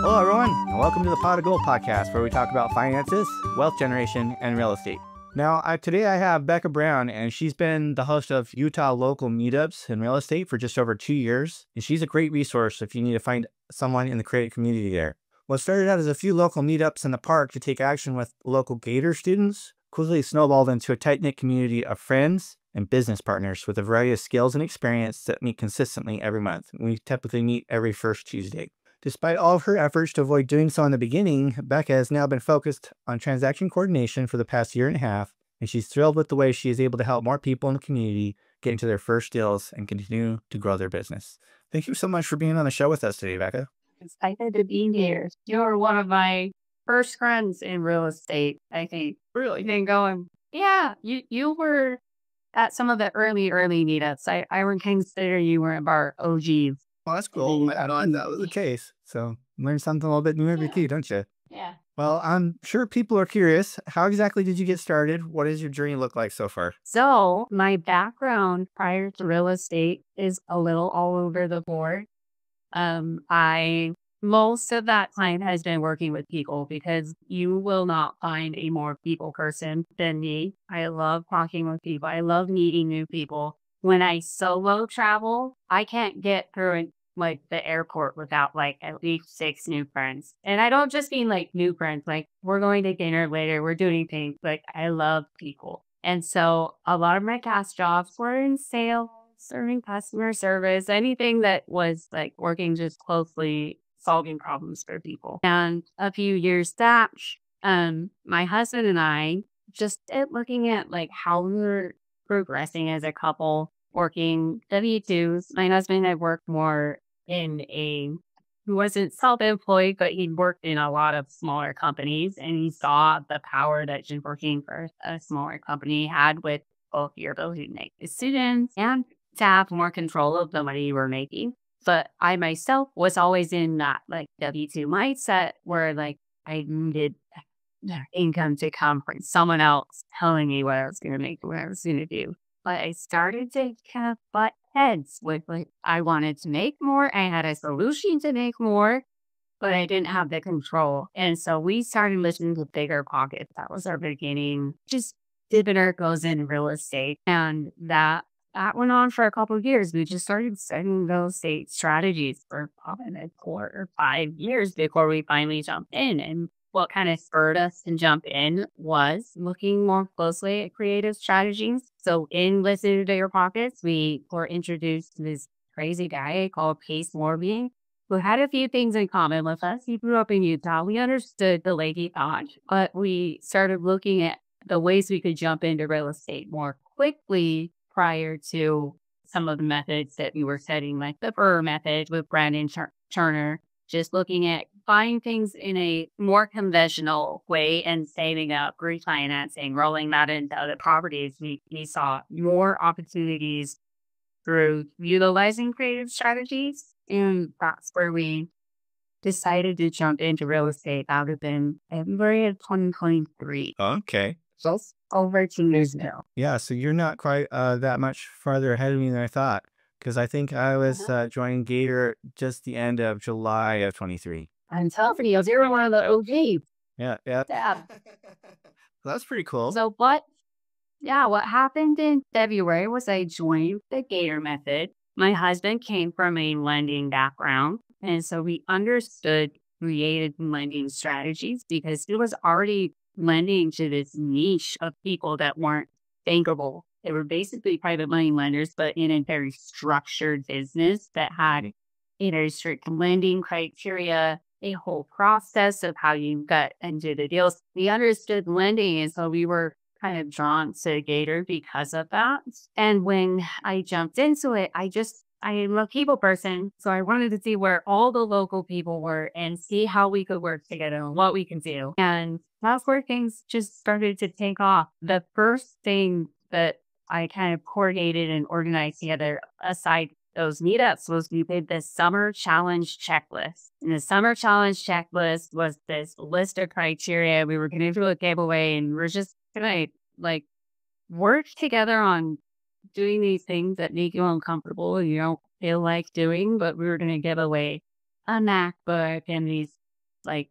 Hello, everyone, and welcome to the Pot of Gold podcast, where we talk about finances, wealth generation, and real estate. Now, today I have Becca Brown, and she's been the host of Utah local meetups in real estate for just over 2 years. And she's a great resource if you need to find someone in the creative community there. What started out as a few local meetups in the park to take action with local Gator students quickly snowballed into a tight-knit community of friends and business partners with a variety of skills and experience that meet consistently every month. We typically meet every first Tuesday. Despite all of her efforts to avoid doing so in the beginning, Becca has now been focused on transaction coordination for the past year and a half, and she's thrilled with the way she is able to help more people in the community get into their first deals and continue to grow their business. Thank you so much for being on the show with us today, Becca. Excited to be here. You're one of my first friends in real estate, I think. Really? Been going, yeah, you were at some of the early meetups. I would consider you one of our OGs. Well, that's cool. I don't know that was the case. So learn something a little bit new every day, don't you? Yeah. Well, I'm sure people are curious. How exactly did you get started? What does your journey look like so far? So my background prior to real estate is a little all over the board. Most of that time has been working with people because you will not find a more people person than me. I love talking with people. I love meeting new people. When I solo travel, I can't get through like the airport without like at least 6 new friends. And I don't just mean like new friends, like we're going to dinner later, we're doing things. Like I love people. And so a lot of my past jobs were in sales, serving customer service, anything that was like working just closely solving problems for people. And a few years back, my husband and I just looking at like how we're progressing as a couple, working W-2s. My husband had worked more he wasn't self-employed, but he worked in a lot of smaller companies, and he saw the power that just working for a smaller company had with both your ability to make decisions and to have more control of the money you were making. But I myself was always in that like W-2 mindset where like I needed income to come from someone else telling me what I was going to make, what I was going to do. But I started to kind of butt heads with like, I wanted to make more. I had a solution to make more, but I didn't have the control. And so we started listening to Bigger Pockets. That was our beginning. Just dipping our toes in real estate. And that went on for a couple of years. We just started studying real estate strategies for probably 4 or 5 years before we finally jumped in. And what kind of spurred us to jump in was looking more closely at creative strategies. So in Listening to Bigger Pockets, we were introduced to this crazy guy called Pace Morby, who had a few things in common with us. He grew up in Utah. We understood the lady thought, but we started looking at the ways we could jump into real estate more quickly prior to some of the methods that we were studying, like the Burr method with Brandon Turner, just looking at buying things in a more conventional way and saving up, refinancing, rolling that into other properties. We saw more opportunities through utilizing creative strategies. And that's where we decided to jump into real estate out of February of 2023. Okay. Just over 2 years now. Yeah, so you're not quite that much farther ahead of me than I thought, because I think I was joining Gator just the end of July of 23. I'm telling you, you're one of the OGs. Yeah. That's pretty cool. So what happened in February was I joined the Gator method. My husband came from a lending background, and so we understood creative lending strategies because he was already lending to this niche of people that weren't bankable. They were basically private money lenders, but in a very structured business that had a very strict lending criteria, a whole process of how you got into the deals. We understood lending, and so we were kind of drawn to Gator because of that. And when I jumped into it, I am a people person, so I wanted to see where all the local people were and see how we could work together and what we could do. And that's where things just started to take off. The first thing that I kind of coordinated and organized together, aside those meetups, was we did this summer challenge checklist. And the summer challenge checklist was this list of criteria. We were going to do a giveaway, and we're just going to like work together on doing these things that make you uncomfortable and you don't feel like doing, but we were going to give away a MacBook and these like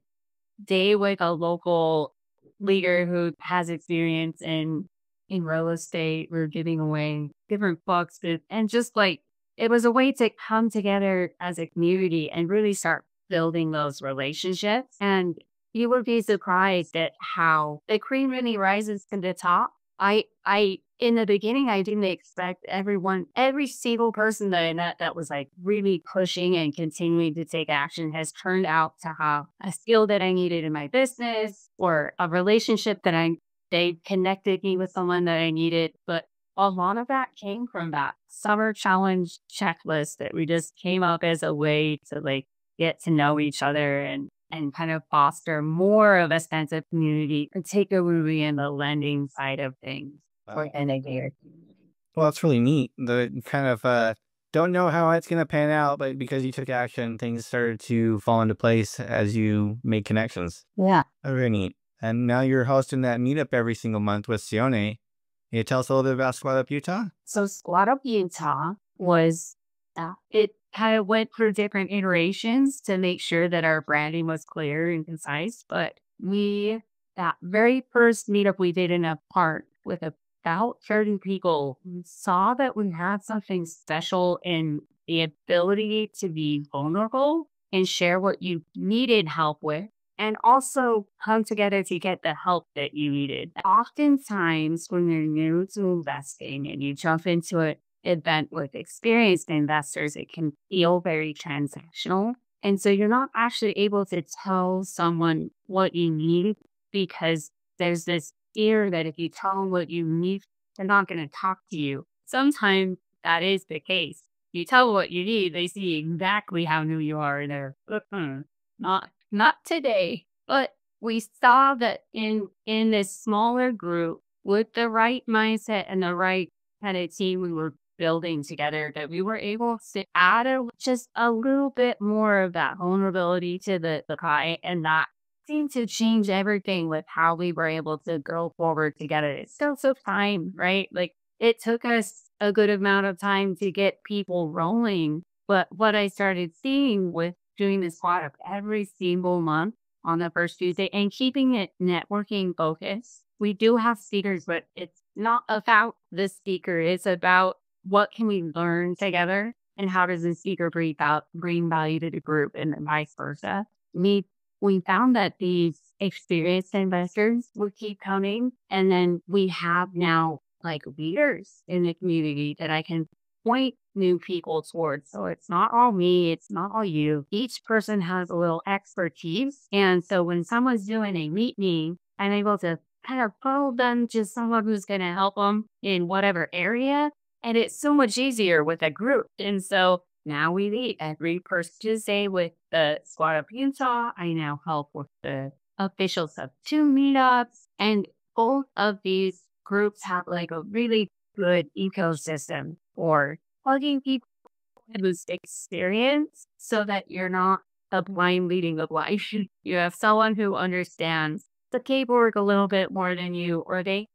day with a local leader who has experience in real estate. We're giving away different books and just like it was a way to come together as a community and really start building those relationships. And you would be surprised at how the cream really rises to the top. In the beginning, I didn't expect every single person that I met that was like really pushing and continuing to take action has turned out to have a skill that I needed in my business or a relationship they connected me with someone that I needed. But a lot of that came from that summer challenge checklist that we just came up as a way to like get to know each other and kind of foster more of a sense of community, particularly in the lending side of things for NAD. Well, that's really neat. The kind of don't know how it's going to pan out, but because you took action, things started to fall into place as you made connections. Yeah. Oh, very neat. And now you're hosting that meetup every single month with Sione. Can you tell us a little bit about Squad Up Utah? So Squad Up Utah was, it kind of went through different iterations to make sure that our branding was clear and concise. But that very first meetup we did in a park with about 30 people, we saw that we had something special in the ability to be vulnerable and share what you needed help with and also come together to get the help that you needed. Oftentimes, when you're new to investing and you jump into an event with experienced investors, it can feel very transactional. And so you're not actually able to tell someone what you need because there's this fear that if you tell them what you need, they're not going to talk to you. Sometimes that is the case. You tell them what you need, they see exactly how new you are, and they're not today. But we saw that in this smaller group with the right mindset and the right kind of team we were building together, that we were able to add just a little bit more of that vulnerability to the pie, and that seemed to change everything with how we were able to go forward together. It still took time, right? Like it took us a good amount of time to get people rolling. But what I started seeing with doing this squad up every single month on the first Tuesday and keeping it networking focused. We do have speakers, but it's not about the speaker. It's about what can we learn together and how does the speaker bring value to the group and vice versa. We found that these experienced investors would keep coming. And then we have now like leaders in the community that I can point new people towards. So it's not all me, it's not all you. Each person has a little expertise. And so when someone's doing a meeting, I'm able to kind of pull them to someone who's going to help them in whatever area. And it's so much easier with a group. And so now we meet every first Tuesday with the Squad Up Utah. I now help with the official sub 2 meetups. And both of these groups have like a really good ecosystem for plugging people who's experience so that you're not a blind leading the blind. You have someone who understands the paperwork a little bit more than you, or they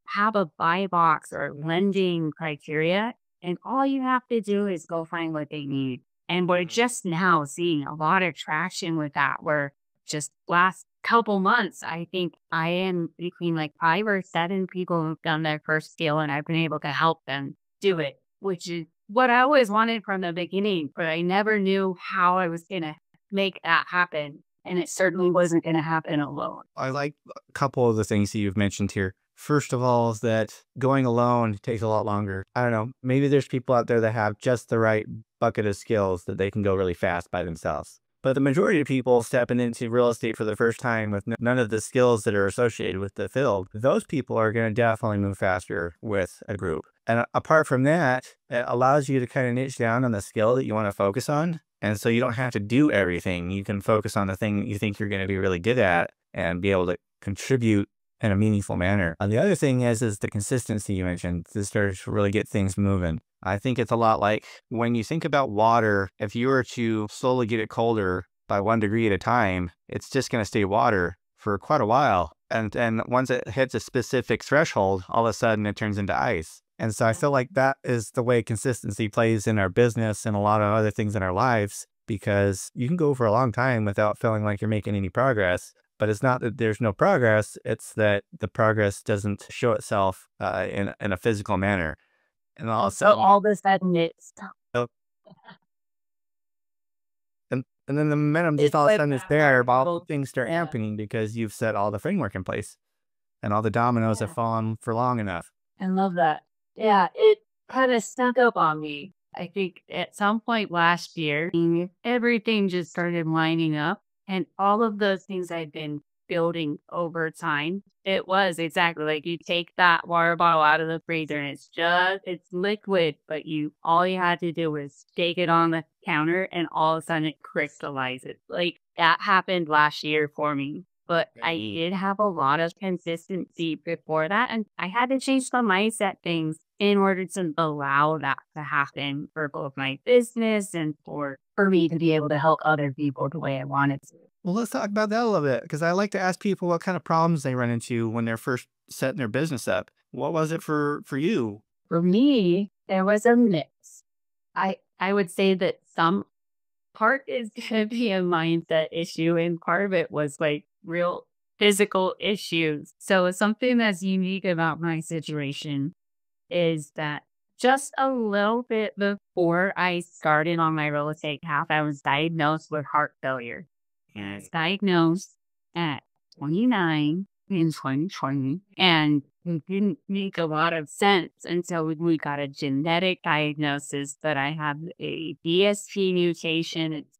have a buy box or lending criteria, and all you have to do is go find what they need. And we're just now seeing a lot of traction with that, where just last couple months, I think I am between like 5 or 7 people who've done their first deal, and I've been able to help them do it, which is what I always wanted from the beginning, but I never knew how I was going to make that happen. And it certainly wasn't going to happen alone. I like a couple of the things that you've mentioned here. First of all, is that going alone takes a lot longer. I don't know. Maybe there's people out there that have just the right bucket of skills that they can go really fast by themselves. But the majority of people stepping into real estate for the first time with none of the skills that are associated with the field, those people are going to definitely move faster with a group. And apart from that, it allows you to kind of niche down on the skill that you want to focus on. And so you don't have to do everything. You can focus on the thing that you think you're going to be really good at and be able to contribute in a meaningful manner. And the other thing is the consistency you mentioned. This starts to really get things moving. I think it's a lot like when you think about water, if you were to slowly get it colder by 1 degree at a time, it's just going to stay water for quite a while. And once it hits a specific threshold, all of a sudden it turns into ice. And so I feel like that is the way consistency plays in our business and a lot of other things in our lives, because you can go for a long time without feeling like you're making any progress. But it's not that there's no progress, it's that the progress doesn't show itself in a physical manner. And So also, all of a sudden and then the momentum just it's all of a like sudden is that there, but all marble. things start Yeah. happening because you've set all the framework in place and all the dominoes have Yeah. fallen for long enough. I love that. Yeah, it kind of snuck up on me. I think at some point last year, everything just started lining up, and all of those things I'd been building over time. It was exactly like you take that water bottle out of the freezer and it's liquid, but all you had to do was take it on the counter and all of a sudden it crystallizes. Like that happened last year for me. But I did have a lot of consistency before that, and I had to change the mindset things in order to allow that to happen for both my business and for me to be able to help other people the way I wanted to. Well, let's talk about that a little bit because I like to ask people what kind of problems they run into when they're first setting their business up. What was it for you? For me, there was a mix. I would say that some part is gonna be a mindset issue, and part of it was like real physical issues. So something that's unique about my situation is that just a little bit before I started on my real estate path, I was diagnosed with heart failure. And I was diagnosed at 29 in 2020. And it didn't make a lot of sense until we got a genetic diagnosis that I have a DST mutation. It's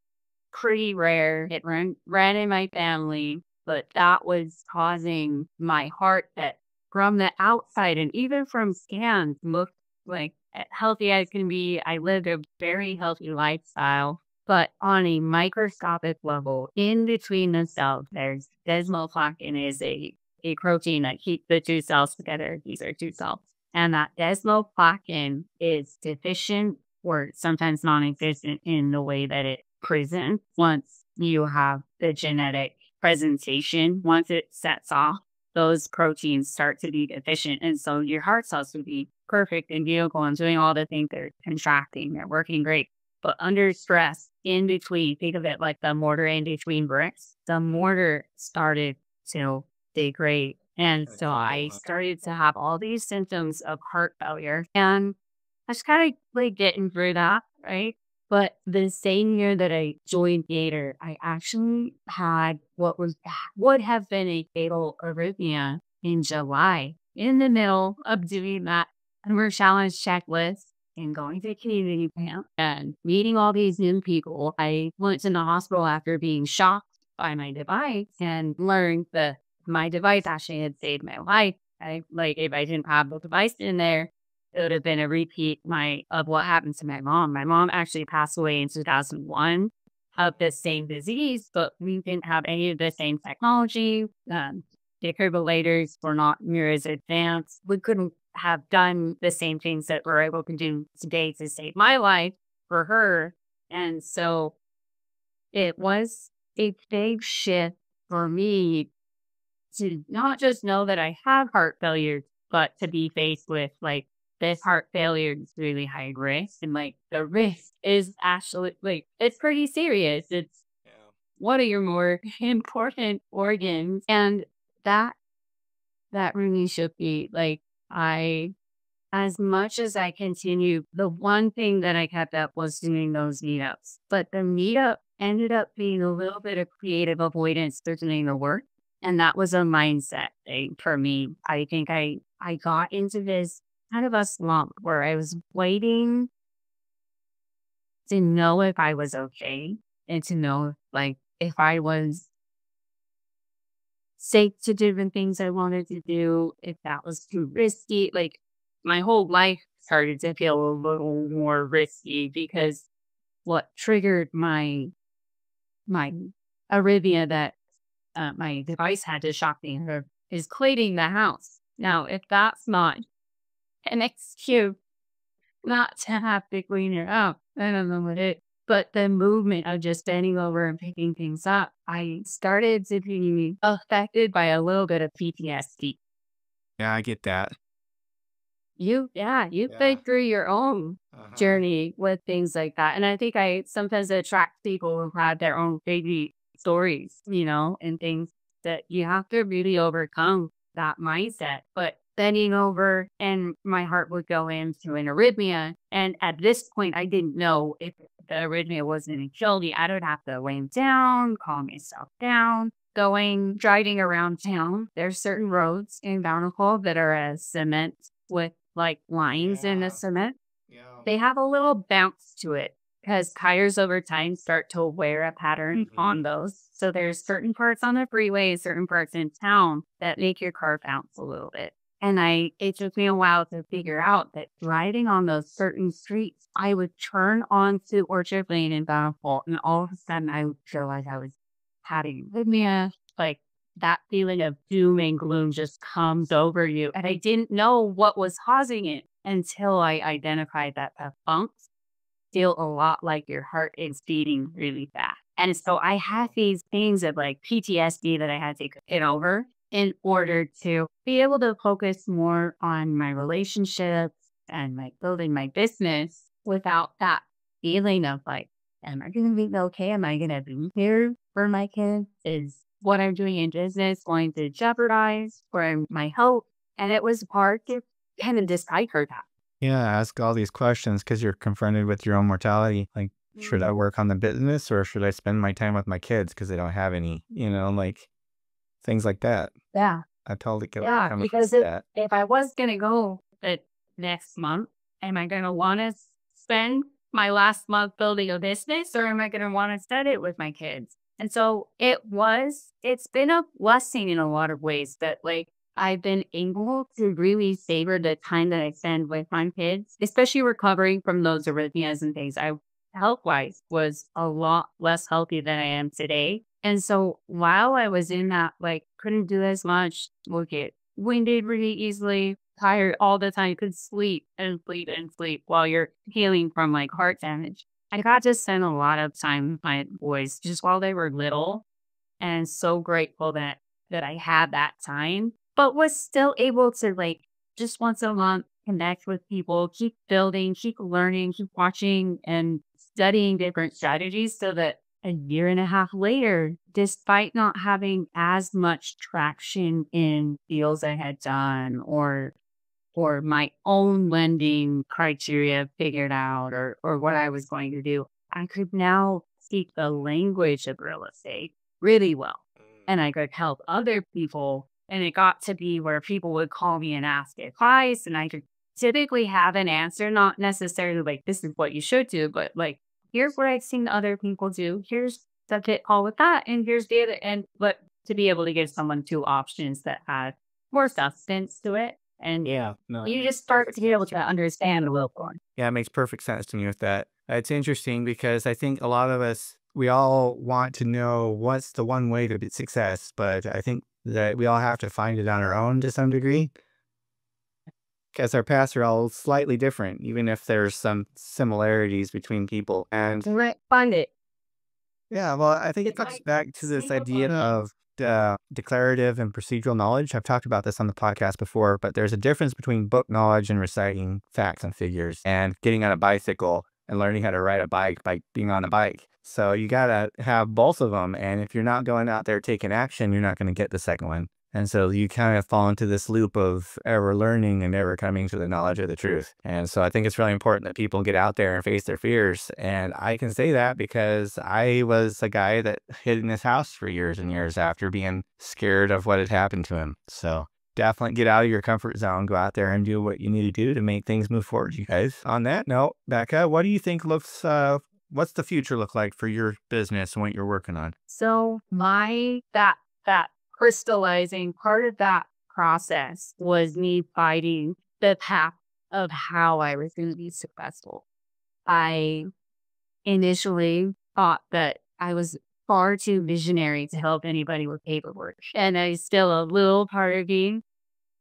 pretty rare. It ran in my family, but that was causing my heart that from the outside and even from scans looked like healthy as can be. I lived a very healthy lifestyle, but on a microscopic level, in between the cells, there's desmoplastin is a protein that keeps the two cells together. These are two cells. And that desmoplastin is deficient or sometimes non-existent in the way that it presents once you have the genetic presentation. Once it sets off, those proteins start to be deficient. And so your heart cells would be perfect and beautiful and doing all the things. They're contracting, they're working great. But under stress, in between, think of it like the mortar in between bricks, the mortar started to degrade. And so I started to have all these symptoms of heart failure. And I was kind of like getting through that, right? But the same year that I joined Gator, I actually had what would have been a fatal arrhythmia in July, in the middle of doing that Hunger Challenge checklist and going to community camp and meeting all these new people. I went to the hospital after being shocked by my device and learned that my device actually had saved my life. If I didn't have the device in there, it would have been a repeat of what happened to my mom. My mom actually passed away in 2001 of the same disease, but we didn't have any of the same technology. Defibrillators were not near as advanced. We couldn't have done the same things that we're able to do today to save my life for her. And so it was a big shift for me to not just know that I have heart failure, but to be faced with like this heart failure is really high risk. And like the risk is actually like, it's pretty serious. It's one of your more important organs. And that, that really should be like, as much as I continue, the one thing that I kept up was doing those meetups. But the meetup ended up being a little bit of creative avoidance for doing the work. And that was a mindset thing for me. I think I got into this kind of a slump where I was waiting to know if I was okay and to know like if I was safe to do the things I wanted to do, if that was too risky. Like my whole life started to feel a little more risky because what triggered my arrhythmia that my device had to shock me is cleaning the house. Now, if that's not an excuse not to have to clean it up, I don't know what it. But the movement of just bending over and picking things up, I started to be affected by a little bit of PTSD. Yeah, I get that. you've Yeah. been through your own Uh-huh. journey with things like that. And I think I sometimes attract people who have their own crazy stories, and things that you have to really overcome that mindset. But bending over and my heart would go into an arrhythmia. And at this point, I didn't know if the arrhythmia wasn't going to kill me. I would have to lay down, calm myself down. Driving around town, there's certain roads in Bountiful that are a cement with like lines in the Yeah. cement. Yeah. They have a little bounce to it because tires over time start to wear a pattern on those. So there's certain parts on the freeway, certain parts in town that make your car bounce a little bit. And it took me a while to figure out that driving on those certain streets, I would turn onto Orchard Lane in Bountiful, and all of a sudden I would feel like I was having arrhythmia, like that feeling of doom and gloom just comes over you. And I didn't know what was causing it until I identified that the bumps feel a lot like your heart is beating really fast. And so I had these things of like PTSD that I had to get over in order to be able to focus more on my relationships and like building my business without that feeling of like, am I going to be okay? Am I going to be here for my kids? Is what I'm doing in business going to jeopardize for my health? And it was hard to kind of decipher that. Yeah, ask all these questions because you're confronted with your own mortality. Like, should I work on the business or should I spend my time with my kids because they don't have any, like things like that. Yeah. I totally get Yeah, coming because from that. if I was gonna go next month, am I gonna wanna spend my last month building a business, or am I gonna wanna spend it with my kids? And so it's been a blessing in a lot of ways that, like, I've been able to really savor the time that I spend with my kids, especially recovering from those arrhythmias and things. I health-wise was a lot less healthy than I am today. And so while I was in that, like, couldn't do as much, would get winded really easily, tired all the time, could sleep and sleep and sleep while you're healing from like heart damage. I got to spend a lot of time with my boys just while they were little, and so grateful that I had that time, but was still able to like just once a month connect with people, keep building, keep learning, keep watching and studying different strategies so that a year and a half later, despite not having as much traction in deals I had done or my own lending criteria figured out or what I was going to do, I could now speak the language of real estate really well. And I could help other people. And it got to be where people would call me and ask advice, and I could typically have an answer, not necessarily like this is what you should do, but like here's what I've seen other people do. Here's the pitfall with that, and here's the other. And but to be able to give someone two options that had more substance to it, and Yeah, no. you just start to be able to understand a little more. Yeah, it makes perfect sense to me with that. It's interesting because I think a lot of us, we all want to know what's the one way to be success, but I think that we all have to find it on our own to some degree because our paths are all slightly different, even if there's some similarities between people. And Right. Find it. yeah, well, I think it It's comes like back to this single idea funny. of declarative and procedural knowledge. I've talked about this on the podcast before, but there's a difference between book knowledge and reciting facts and figures and getting on a bicycle and learning how to ride a bike by being on a bike. So you got to have both of them. And if you're not going out there taking action, you're not going to get the second one. And so you kind of fall into this loop of ever learning and ever coming to the knowledge of the truth. And so I think it's really important that people get out there and face their fears. And I can say that because I was a guy that hid in his house for years and years after being scared of what had happened to him. So definitely get out of your comfort zone, go out there and do what you need to do to make things move forward, you guys. On that note, Becca, what do you think what's the future look like for your business and what you're working on? So that crystallizing part of that process was me fighting the path of how I was going to be successful. I initially thought that I was far too visionary to help anybody with paperwork. And I still a little part of me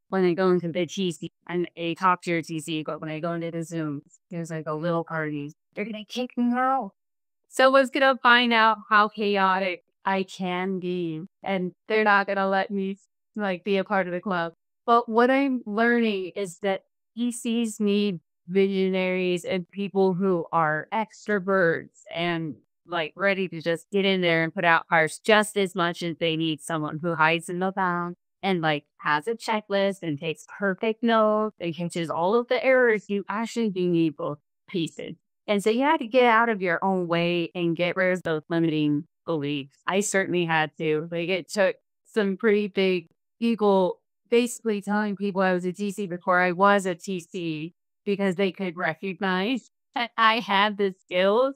when I go into the TC and I talk to your TC, but when I go into the Zooms, there's like a little part of me, they're going to kick me out. Someone's going to find out how chaotic I can be, and they're not going to let me like be a part of the club. But what I'm learning is that ECs need visionaries and people who are extroverts and like ready to just get in there and put out fires just as much as they need someone who hides in the back and like has a checklist and takes perfect notes and catches all of the errors. You actually do need both pieces. And so you had to get out of your own way and get rid of those limiting beliefs. I certainly had to. Like it took some pretty big people basically telling people I was a TC before I was a TC because they could recognize that I had the skills.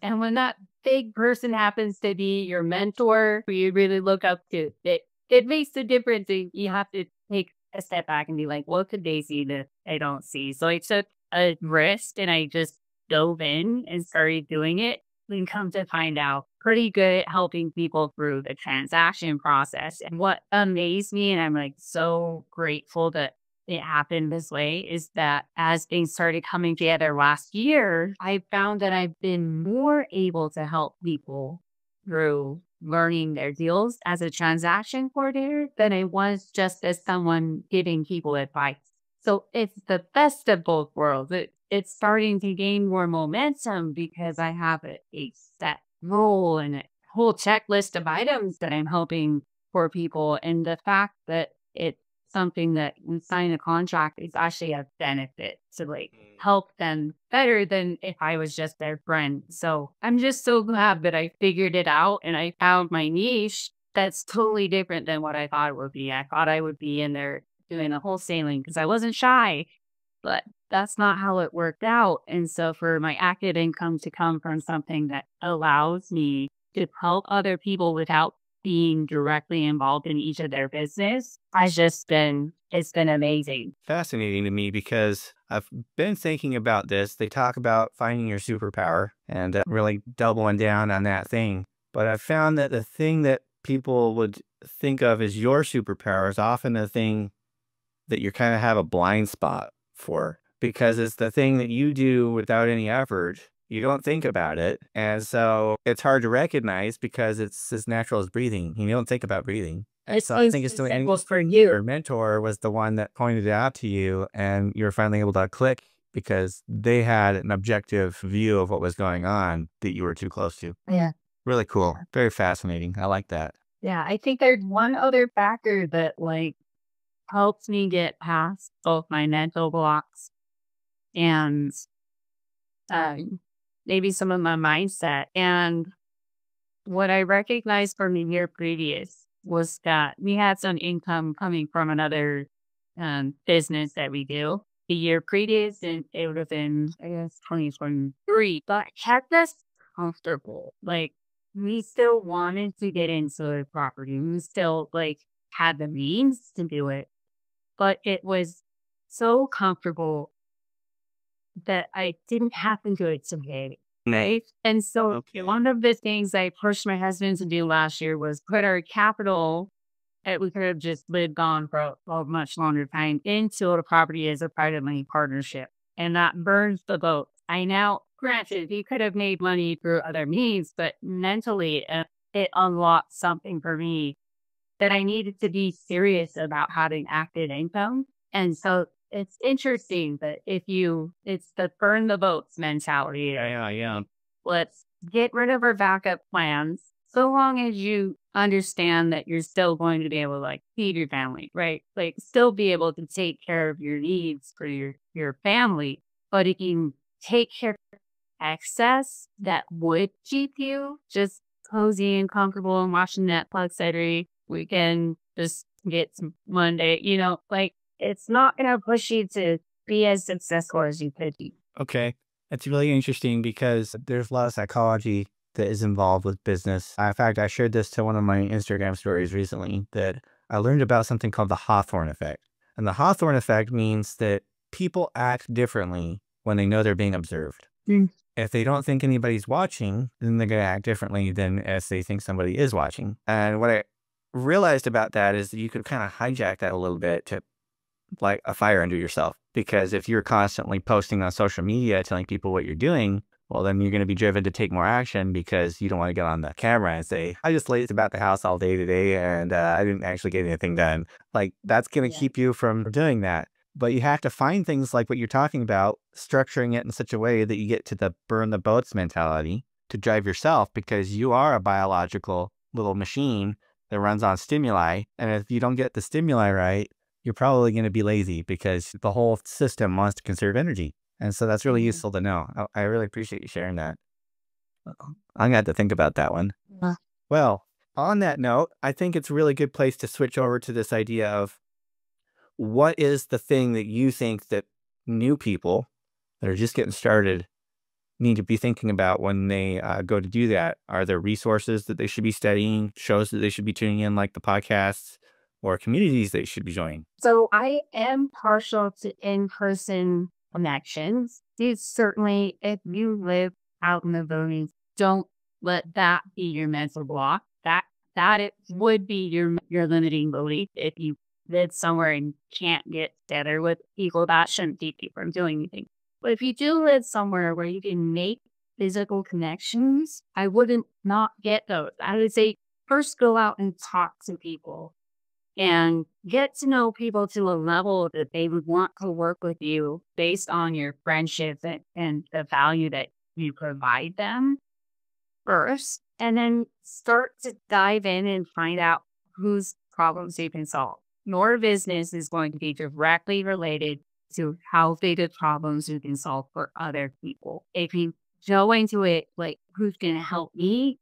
And when that big person happens to be your mentor, who you really look up to, it makes a difference. You have to take a step back and be like, what could they see that I don't see? So I took a risk and I just dove in and started doing it. And come to find out, pretty good at helping people through the transaction process. And what amazed me, and I'm like so grateful that it happened this way, is that as things started coming together last year, I found that I've been more able to help people through learning their deals as a transaction coordinator than I was just as someone giving people advice. So it's the best of both worlds. It's starting to gain more momentum because I have a set role and a whole checklist of items that I'm helping for people. And the fact that it's something that we sign a contract is actually a benefit to like help them better than if I was just their friend. So I'm just so glad that I figured it out and I found my niche that's totally different than what I thought it would be. I thought I would be in there doing the wholesaling because I wasn't shy, but that's not how it worked out. And so for my active income to come from something that allows me to help other people without being directly involved in each of their business has just been, it's been amazing. Fascinating to me because I've been thinking about this. They talk about finding your superpower and really doubling down on that thing. But I've found that the thing that people would think of as your superpower is often the thing that you kind of have a blind spot for because it's the thing that you do without any effort. You don't think about it. And so it's hard to recognize because it's as natural as breathing. You don't think about breathing. So I think it's doing, and was for you. your mentor was the one that pointed it out to you and you were finally able to click because they had an objective view of what was going on that you were too close to. Yeah. Really cool. Very fascinating. I like that. Yeah. I think there's one other factor that like helps me get past both my mental blocks and maybe some of my mindset. And what I recognized from the year previous was that we had some income coming from another business that we do. The year previous, and it would have been, I guess, 2023, but it kept us comfortable. Like, we still wanted to get into the property. We still, like, had the means to do it, but it was so comfortable that I didn't have to do it today. Right. And so one of the things I pushed my husband to do last year was put our capital that we could have just lived on for a much longer time into a property as a private money partnership. And that burns the boat. I now, granted, he could have made money through other means, but mentally it unlocked something for me that I needed to be serious about having active income. And so it's interesting that it's the burn the boats mentality. Yeah. Let's get rid of our backup plans so long as you understand that you're still going to be able to like feed your family, right? Like still be able to take care of your needs for your family. But if you take care of excess that would keep you just cozy and comfortable and watching Netflix every weekend, just get some Monday, like it's not going to push you to be as successful as you could be. Okay. That's really interesting because there's a lot of psychology that is involved with business. In fact, I shared this to one of my Instagram stories recently that I learned about something called the Hawthorne effect. And the Hawthorne effect means that people act differently when they know they're being observed. If they don't think anybody's watching, then they're going to act differently than if they think somebody is watching. And what I realized about that is that you could kind of hijack that a little bit to like a fire under yourself. Because if you're constantly posting on social media telling people what you're doing, well, then you're going to be driven to take more action because you don't want to get on the camera and say, I just lazed about the house all day today and I didn't actually get anything done. Like that's going to keep you from doing that. But you have to find things like what you're talking about, structuring it in such a way that you get to the burn the boats mentality to drive yourself, because you are a biological little machine that runs on stimuli. And if you don't get the stimuli right, you're probably going to be lazy because the whole system wants to conserve energy. And so that's really useful to know. I really appreciate you sharing that. I'm going to have to think about that one. Yeah. Well, on that note, I think it's a really good place to switch over to this idea of what is the thing that you think that new people that are just getting started need to be thinking about when they go to do that? Are there resources that they should be studying, shows that they should be tuning in, like the podcasts, or communities they should be joining? So I am partial to in-person connections. Certainly, if you live out in the boonies, don't let that be your mental block. That it would be your limiting belief. If you live somewhere and can't get together with people, that shouldn't keep you from doing anything. But if you do live somewhere where you can make physical connections, I wouldn't not get those. I would say first go out and talk to people and get to know people to a level that they would want to work with you based on your friendships and the value that you provide them first. And then start to dive in and find out whose problems you can solve. Your business is going to be directly related to how big of problems you can solve for other people. If you go into it like, who's going to help me?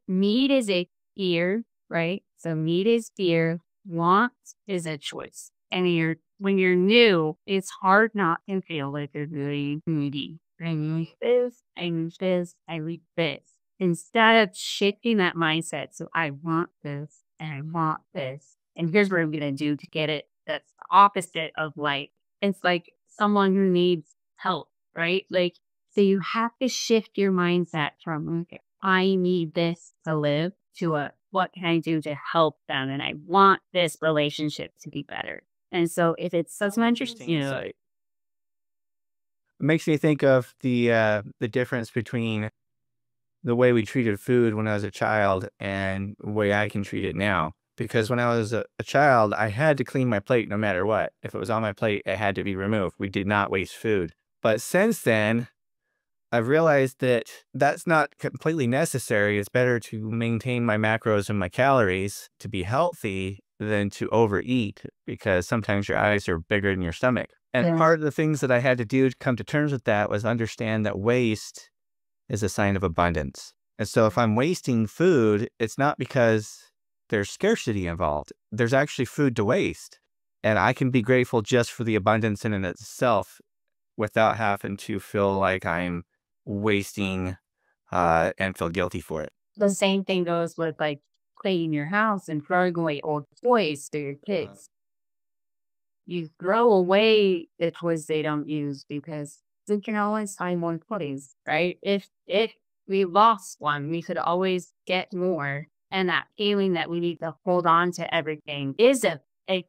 Need is a fear, right? So need is fear. Want is a choice. And when you're new, it's hard not to feel like you're really moody. I need this, I need this, I need this. Instead of shifting that mindset, so I want this and I want this. And here's what I'm going to do to get it. That's the opposite of like, it's like someone who needs help, right? Like, so you have to shift your mindset from, okay, I need this to live, to a, what can I do to help them? And I want this relationship to be better. And so if it's such an interesting It makes me think of the difference between the way we treated food when I was a child and the way I can treat it now. Because when I was a child, I had to clean my plate no matter what. If it was on my plate, it had to be removed. We did not waste food. But since then, I've realized that that's not completely necessary. It's better to maintain my macros and my calories to be healthy than to overeat, because sometimes your eyes are bigger than your stomach. And part of the things that I had to do to come to terms with that was understand that waste is a sign of abundance. And so if I'm wasting food, it's not because there's scarcity involved. There's actually food to waste. And I can be grateful just for the abundance in and itself without having to feel like I'm wasting and feel guilty for it. The same thing goes with like cleaning your house and throwing away old toys to your kids. You throw away the toys they don't use because they can always find more toys, right? If we lost one, we could always get more. And that feeling that we need to hold on to everything is a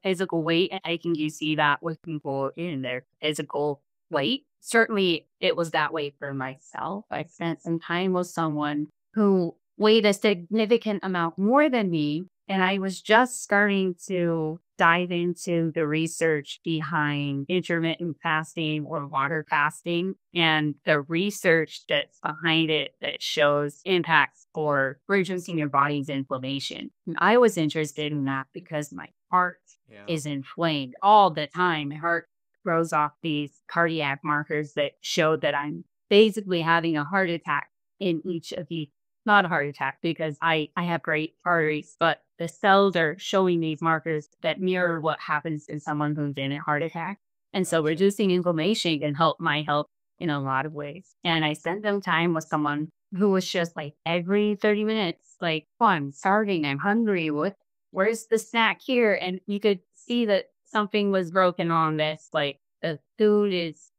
physical weight. And I think you see that with people in their physical weight. Certainly, it was that way for myself. I spent some time with someone who weighed a significant amount more than me. And I was just starting to dive into the research behind intermittent fasting or water fasting and the research that's behind it that shows impacts for reducing your body's inflammation. And I was interested in that because my heart is inflamed all the time. My heart throws off these cardiac markers that show that I'm basically having a heart attack in each of the, not a heart attack because I have great arteries, but the cells are showing these markers that mirror what happens in someone who's in a heart attack. And so reducing inflammation can help my health in a lot of ways. And I spent some time with someone who was just like every 30 minutes, like, oh, I'm starving, I'm hungry. Where's the snack here? And you could see that something was broken on this. Like the food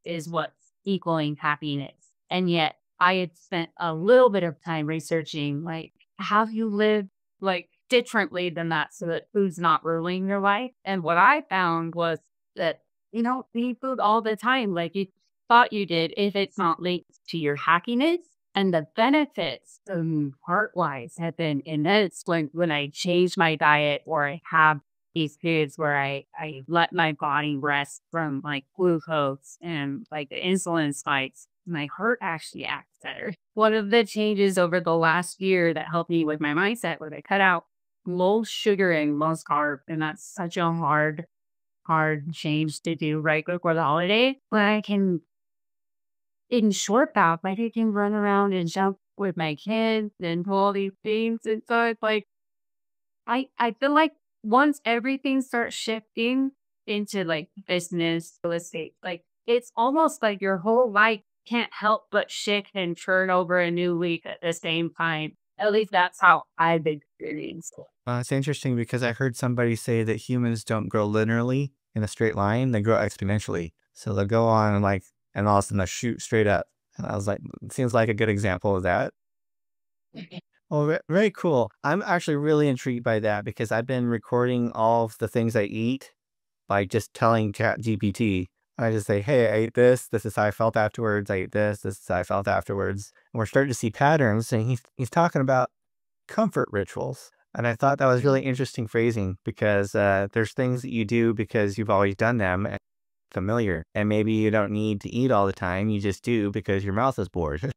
is what's equaling happiness. And yet I had spent a little bit of time researching, like, how you live like differently than that so that food's not ruining your life. And what I found was that you don't need food all the time like you thought you did if it's not linked to your happiness. And the benefits heart-wise have been immense when I change my diet or I have these periods where I let my body rest from like glucose and like the insulin spikes, my heart actually acts better. One of the changes over the last year that helped me with my mindset was I cut out low sugar and low carb. And that's such a hard change to do right before the holiday. But I can, in short bout, like I can run around and jump with my kids and do all these things. And so it's like, I feel like once everything starts shifting into like business, real estate, like it's almost like your whole life can't help but shift and turn over a new leaf at the same time. At least that's how I've experienced it. It's interesting because I heard somebody say that humans don't grow linearly in a straight line, they grow exponentially. So they'll go on and and all of a sudden they'll shoot straight up. And I was like, it seems like a good example of that. Oh, very cool. I'm actually really intrigued by that because I've been recording all of the things I eat by just telling ChatGPT. I just say, hey, I ate this. This is how I felt afterwards. I ate this. This is how I felt afterwards. And we're starting to see patterns. And he's talking about comfort rituals. And I thought that was really interesting phrasing because there's things that you do because you've always done them and familiar. And maybe you don't need to eat all the time. You just do because your mouth is bored.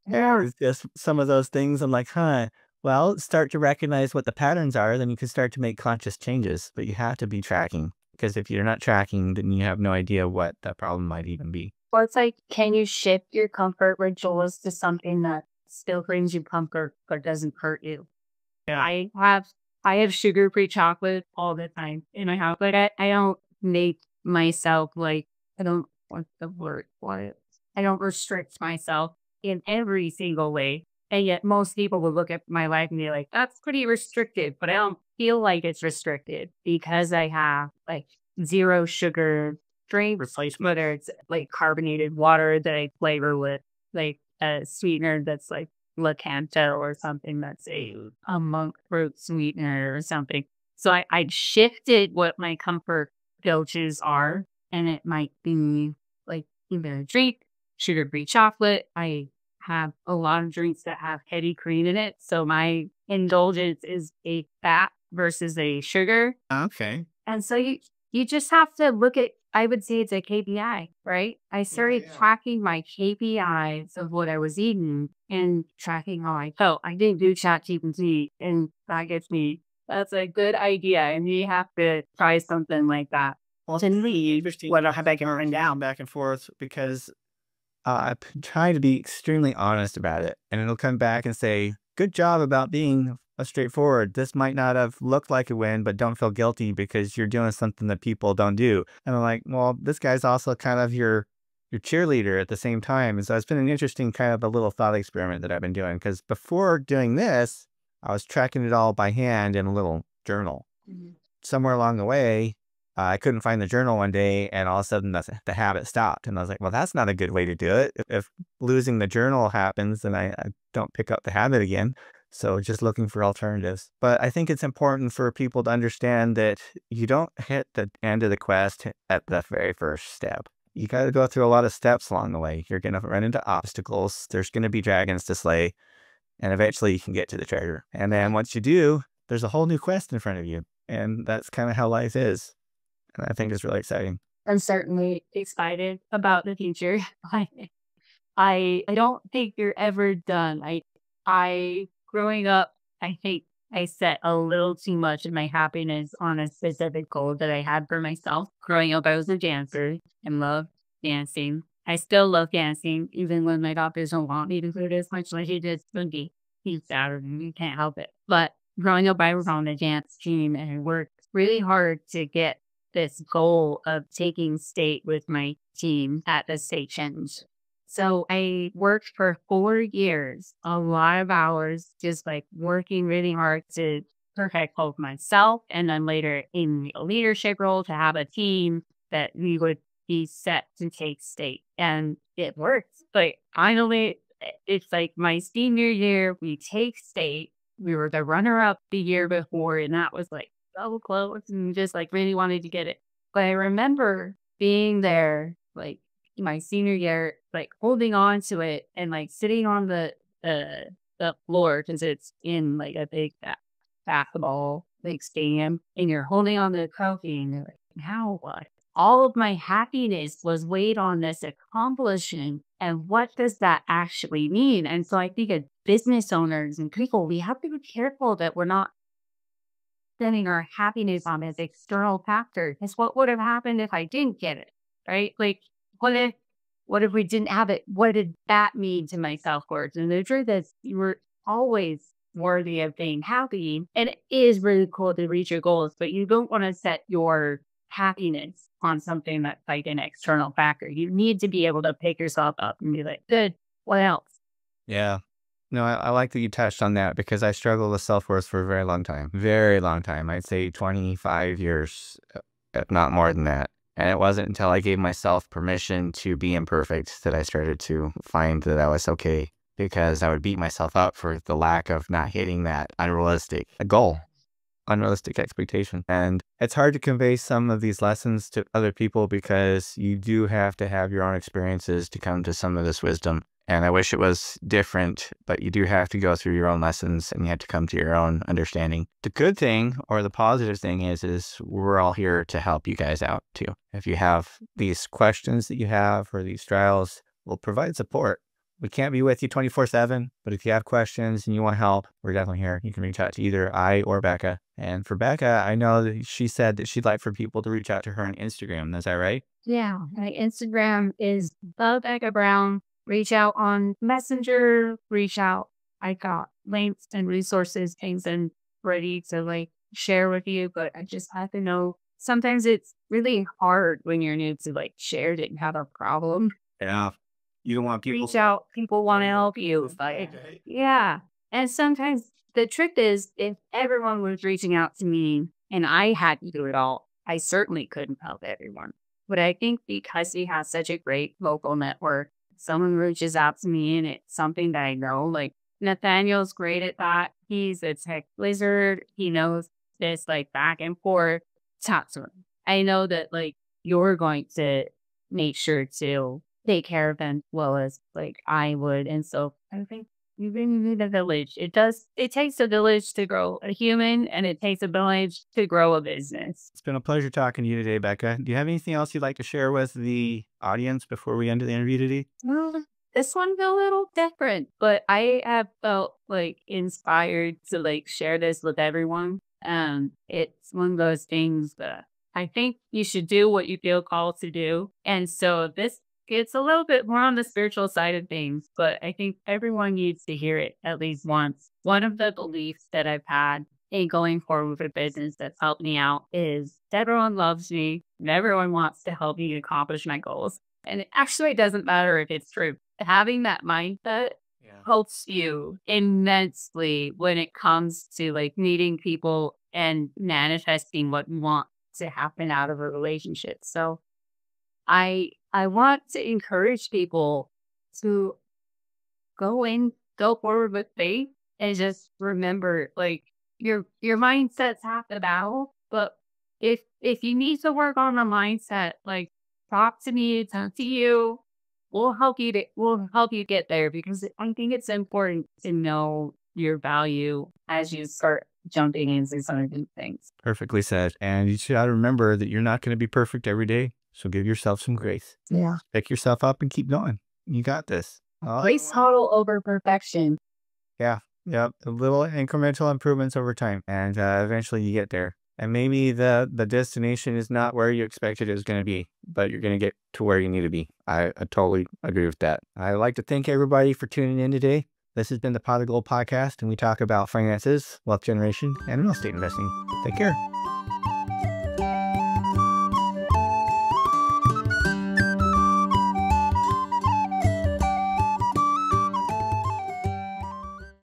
Yeah, it's just some of those things. I'm like, huh. Well, start to recognize what the patterns are, then you can start to make conscious changes. But you have to be tracking because if you're not tracking, then you have no idea what that problem might even be. Or it's like, can you shift your comfort rituals to something that still brings you comfort but doesn't hurt you? Yeah. I have sugar-free chocolate all the time in my house. Like I don't make myself like I don't what's the word for it? I don't restrict myself in every single way. And yet most people will look at my life and be like, that's pretty restricted. But I don't feel like it's restricted because I have like zero sugar drinks, whether it's like carbonated water that I flavor with like a sweetener that's like Lakanto or something that's a monk fruit sweetener or something. So I shifted what my comfort go-tos are, and it might be like either a drink, sugar-free chocolate. I have a lot of drinks that have heavy cream in it, so my indulgence is a fat versus a sugar. Okay. And so you just have to look at, I would say it's a KPI, right? I started tracking my KPIs of what I was eating and tracking how I felt. I didn't do ChatGPT, and that gets me. That's a good idea, and you have to try something like that. Well, to me, interesting what I have I can run down back and forth because I'm trying to be extremely honest about it. And it'll come back and say, good job about being a straightforward. This might not have looked like a win, but don't feel guilty because you're doing something that people don't do. And I'm like, well, this guy's also kind of your cheerleader at the same time. And so it's been an interesting kind of a little thought experiment that I've been doing. Because before doing this, I was tracking it all by hand in a little journal. Somewhere along the way, I couldn't find the journal one day, and all of a sudden the habit stopped. And I was like, well, that's not a good way to do it. If losing the journal happens, then I don't pick up the habit again. So just looking for alternatives. But I think it's important for people to understand that you don't hit the end of the quest at the very first step. You got to go through a lot of steps along the way. You're going to run into obstacles. There's going to be dragons to slay. And eventually you can get to the treasure. And then once you do, there's a whole new quest in front of you. And that's kind of how life is. And I think it's really exciting. I'm certainly excited about the future. I don't think you're ever done. I growing up, I think I set a little too much of my happiness on a specific goal that I had for myself. Growing up, I was a dancer and loved dancing. I still love dancing, even when my doctors don't want me to do it as much like he did Spooky. He's Saturday, you can't help it. But growing up, I was on the dance team and I worked really hard to get this goal of taking state with my team at the state challenge. So I worked for 4 years, a lot of hours, just like working really hard to perfect both myself and then later in a leadership role to have a team that we would be set to take state. And it worked. But finally, it's like my senior year, we take state. We were the runner up the year before, and that was like so close and just like really wanted to get it. But I remember being there, like my senior year, like holding on to it and like sitting on the floor because it's in like a big basketball big stadium and you're holding on to the trophy and you're like, now what? All of my happiness was weighed on this accomplishment. And what does that actually mean? And so I think as business owners and people, we have to be careful that we're not setting our happiness on as external factor. Because what would have happened if I didn't get it? Right? Like, what if we didn't have it? What did that mean to my self-worth? And the truth is you were always worthy of being happy. And it is really cool to reach your goals, but you don't want to set your happiness on something that's like an external factor. You need to be able to pick yourself up and be like, good, what else? Yeah. No, I like that you touched on that because I struggled with self-worth for a very long time. Very long time. I'd say 25 years, if not more than that. And it wasn't until I gave myself permission to be imperfect that I started to find that I was okay, because I would beat myself up for the lack of not hitting that unrealistic goal, unrealistic expectation. And it's hard to convey some of these lessons to other people because you do have to have your own experiences to come to some of this wisdom. And I wish it was different, but you do have to go through your own lessons and you have to come to your own understanding. The good thing or the positive thing is we're all here to help you guys out too. If you have these questions that you have or these trials, we'll provide support. We can't be with you 24/7, but if you have questions and you want help, we're definitely here. You can reach out to either I or Becca. And for Becca, I know that she said that she'd like for people to reach out to her on Instagram. Is that right? Yeah, my Instagram is the Becca Brown. Reach out on Messenger, reach out. I got links and resources, things and ready to like share with you, but I just have to know sometimes it's really hard when you're new to like share that you have a problem. Yeah. You don't want people. Reach out, people want to help you. Like, yeah. And sometimes the trick is if everyone was reaching out to me and I had to do it all, I certainly couldn't help everyone. But I think because we have such a great local network, someone reaches out to me and it's something that I know, like Nathaniel's great at that. He's a tech wizard. He knows this like back and forth. Talk to him. I know that like you're going to make sure to take care of them as well as like I would. And so I think you really need a village. It takes a village to grow a human and it takes a village to grow a business. It's been a pleasure talking to you today, Becca. Do you have anything else you'd like to share with the audience before we end the interview today? Well, this one's a little different, but I have felt like inspired to like share this with everyone. It's one of those things that I think you should do what you feel called to do. And so this it's a little bit more on the spiritual side of things, but I think everyone needs to hear it at least once. One of the beliefs that I've had in going forward with business that's helped me out is everyone loves me and everyone wants to help me accomplish my goals. And it actually doesn't matter if it's true. Having that mindset helps you immensely when it comes to like meeting people and manifesting what you want to happen out of a relationship. So I want to encourage people to go forward with faith and just remember like your mindset's half the battle. But if you need to work on the mindset, like talk to me, talk to you. We'll help you get there because I think it's important to know your value as you start jumping into some of these things. Perfectly said. And you should remember that you're not going to be perfect every day. So give yourself some grace. Yeah. Pick yourself up and keep going. You got this. Grace total over perfection. Yeah. Yep. The little incremental improvements over time. And eventually you get there. And maybe the destination is not where you expected it was going to be, but you're going to get to where you need to be. I totally agree with that. I'd like to thank everybody for tuning in today. This has been the Pot of Gold podcast, and we talk about finances, wealth generation, and real estate investing. Take care.